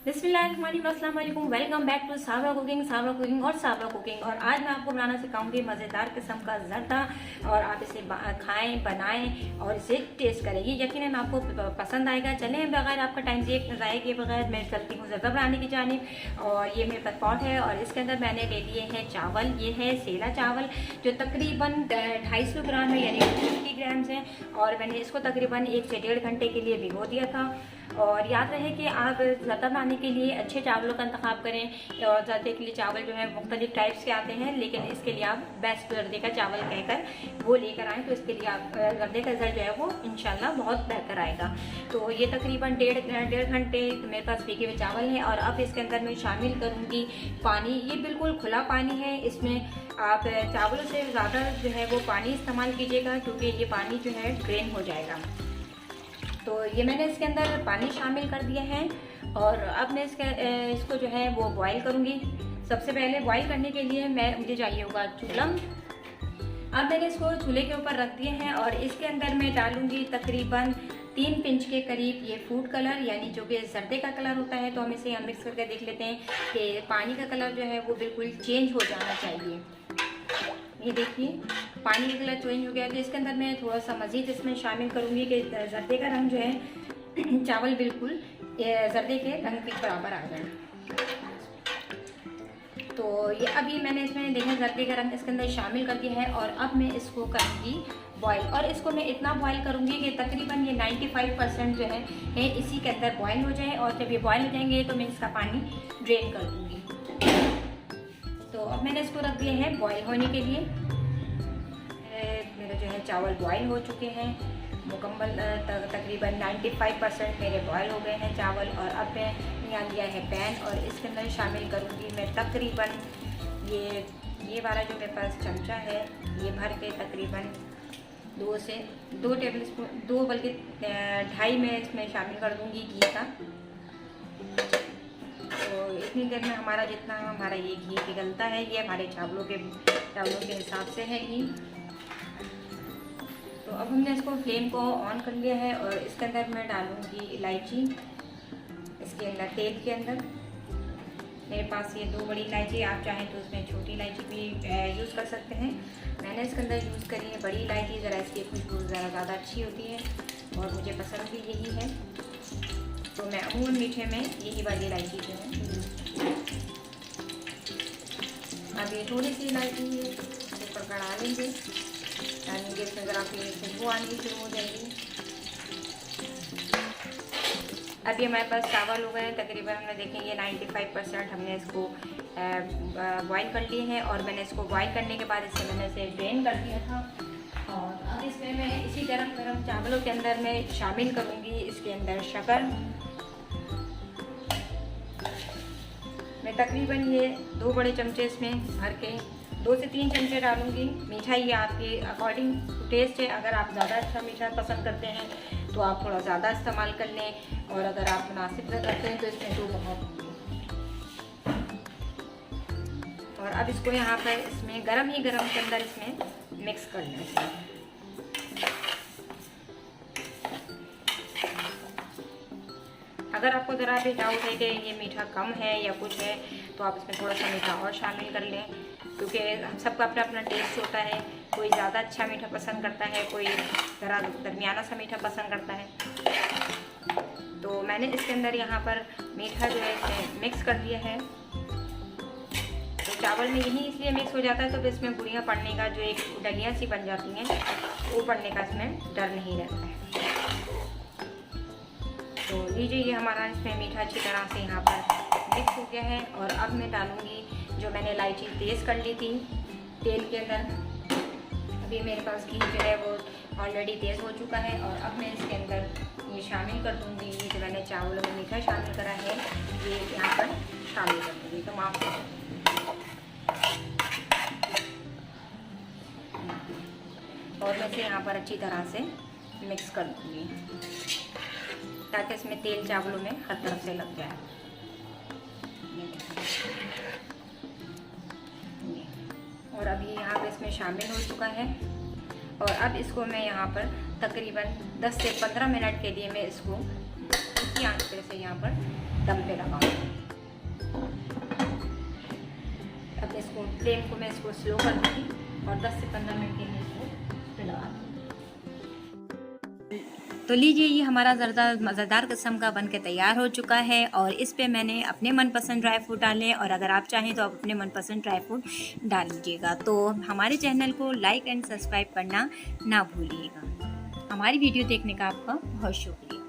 बिस्मिल्लाहिर्रहमानिर्रहीम, अस्सलाम वालेकुम। Welcome back to Sabra Cooking और साबरा कुकिंग। और आज मैं आपको बनाना सिखाऊंगी मज़ेदार किस्म का ज़र्दा। और आप इसे खाएं, बनाएं और इसे टेस्ट करें। ये यकीनन आपको पसंद आएगा। चलें बगैर आपका टाइम ज़ाया किए बगैर मैं चलती हूँ ज़र्दा बनाने की जानिब। और ये मेरे पास पॉट है और इसके अंदर मैंने ले लिए हैं चावल। ये है सेला चावल जो तकरीबन 250 ग्राम है, यानी 50 ग्राम्स है। और मैंने इसको तकरीबन 1 से 1.5 घंटे के लिए भिगो दिया था। और याद रहे कि आप ज़र्दा बनाने के लिए अच्छे चावलों का इंतखाब करें। और ज़र्दे के लिए चावल जो है मुख्तलिफ टाइप्स के आते हैं, लेकिन इसके लिए आप बेस्ट ज़र्दे का चावल कहकर वो लेकर आएँ, तो इसके लिए आप ज़र्दे का रिजल्ट जो है वो इंशाल्लाह बहुत बेहतर आएगा। तो ये तकरीबन 1.5 घंटे मेरे पास भीगे हुए चावल हैं। और अब इसके अंदर मैं शामिल करूँगी पानी। ये बिल्कुल खुला पानी है, इसमें आप चावलों से ज़्यादा जो है वो पानी इस्तेमाल कीजिएगा, क्योंकि ये पानी जो है ड्रेन हो जाएगा। तो ये मैंने इसके अंदर पानी शामिल कर दिया है। और अब मैं इसको जो है वो बॉईल करूँगी। सबसे पहले बॉईल करने के लिए मुझे चाहिए होगा चूल्हा। अब मैंने इसको चूल्हे के ऊपर रख दिए हैं और इसके अंदर मैं डालूँगी तकरीबन 3 पिंच के करीब ये फूड कलर, यानी जो कि ज़र्दे का कलर होता है। तो हम इसे मिक्स करके देख लेते हैं कि पानी का कलर जो है वो बिल्कुल चेंज हो जाना चाहिए। ये देखिए पानी का कलर चेंज हो गया। तो इसके अंदर मैं थोड़ा सा मज़ीद इसमें शामिल करूँगी कि ज़र्दे का रंग जो है चावल बिल्कुल ज़र्दे के रंग के बराबर आ जाए। तो ये अभी मैंने इसमें देखा ज़र्दे का रंग इसके अंदर शामिल कर दिया है। और अब मैं इसको करूँगी बॉईल। और इसको मैं इतना बॉईल करूँगी कि तकरीबन ये 95% जो है इसी के अंदर बॉईल हो जाए। और जब ये बॉईल हो जाएंगे तो मैं इसका पानी ड्रेन कर दूँगी। तो अब मैंने इसको रख दिया है बॉईल होने के लिए। मेरे जो है चावल बॉईल हो चुके हैं मुकम्मल, तकरीबन 95% मेरे बॉईल हो गए हैं चावल। और अब मैं यहाँ लिया है पैन और इसके अंदर शामिल करूँगी मैं तकरीबन ये वाला जो मेरे पास चमचा है, ये भर के तकरीबन 2 टेबल स्पून, 2 बल्कि 2.5 में इसमें शामिल कर दूँगी घी का। तो इतनी देर में हमारा ये घी पिघलता है, ये हमारे चावलों के हिसाब से है घी। तो अब हमने इसको फ्लेम को ऑन कर लिया है और इसके अंदर मैं डालूँगी इलायची। इसके अंदर तेल के अंदर मेरे पास ये 2 बड़ी इलायची, आप चाहें तो उसमें छोटी इलायची भी यूज़ कर सकते हैं। मैंने इसके अंदर यूज़ करी है बड़ी इलायची, ज़रा इसकी खुशबू ज़्यादा अच्छी होती है और मुझे पसंद भी यही है। तो मैं अमूमन मीठे में यही वाली इलायची जो है। अब ये थोड़ी सी इलायची ऊपर कड़ा लेंगे, यानी इसमें ज़रा फिर खुशबू आनी शुरू हो जाएगी। अब ये हमारे पास चावल हो गए हैं तकरीबन, हमने देखें ये 95% हमने इसको बॉईल कर लिए हैं। और मैंने इसको बॉईल करने के बाद मैंने इसे ड्रेन कर दिया था। और अब इसमें मैं इसी गरम चावलों के अंदर मैं शामिल करूँगी इसके अंदर शक्कर। मैं तकरीबन ये 2 बड़े चमचे इसमें भर के 2 से 3 चमचे डालूँगी। मीठा ये आपके अकॉर्डिंग टेस्ट है। अगर आप ज़्यादा अच्छा मीठा पसंद करते हैं तो आप थोड़ा ज़्यादा इस्तेमाल कर लें, और अगर आप मुनासिब करते हैं तो इसमें 2 बहुत। और अब इसको यहाँ पर इसमें गरम के अंदर इसमें मिक्स कर लें। अगर आपको ज़रा भी डाउट है कि ये मीठा कम है या कुछ है, तो आप इसमें थोड़ा सा मीठा और शामिल कर लें, क्योंकि हम सबका अपना टेस्ट होता है। कोई ज़्यादा अच्छा मीठा पसंद करता है, कोई ज़रा दरमियाना सा मीठा पसंद करता है। तो मैंने इसके अंदर यहाँ पर मीठा जो है इसमें मिक्स कर दिया है। तो चावल में यही इसलिए मिक्स हो जाता है तो इसमें गुड़ियाँ पड़ने का जो एक डलियाँ सी बन जाती हैं, वो पड़ने का इसमें डर नहीं रहता है। तो लीजिए ये हमारा इसमें मीठा अच्छी तरह से यहाँ पर मिक्स हो गया है। और अब मैं डालूँगी जो मैंने इलायची तेज़ कर ली थी तेल के अंदर। अभी मेरे पास घी जो है वो ऑलरेडी तेज़ हो चुका है। और अब मैं इसके अंदर ये शामिल कर दूँगी, ये जो मैंने चावलों में मीठा शामिल करा है ये यहाँ पर शामिल कर दूँगी। तो माफ़ और मैं इसे यहाँ पर अच्छी तरह से मिक्स कर दूँगी ताकि इसमें तेल चावलों में हर तरफ से लग जाए। और अभी यहाँ पे इसमें शामिल हो चुका है। और अब इसको मैं यहाँ पर तकरीबन 10 से 15 मिनट के लिए मैं इसको इसी आंच पे से यहाँ पर दम पे लगाऊंगी। अब इसको फ्लेम को मैं इसको स्लो कर दूँगी और 10 से 15 मिनट के लिए इसको लगा दूँगी। तो लीजिए, ये हमारा ज़र्दा मज़ेदार किस्म का बन के तैयार हो चुका है और इस पे मैंने अपने मनपसंद ड्राई फ्रूट डाले, और अगर आप चाहें तो आप अपने मनपसंद ड्राई फ्रूट डाल लीजिएगा। तो हमारे चैनल को लाइक एंड सब्सक्राइब करना ना भूलिएगा। हमारी वीडियो देखने का आपका बहुत शुक्रिया।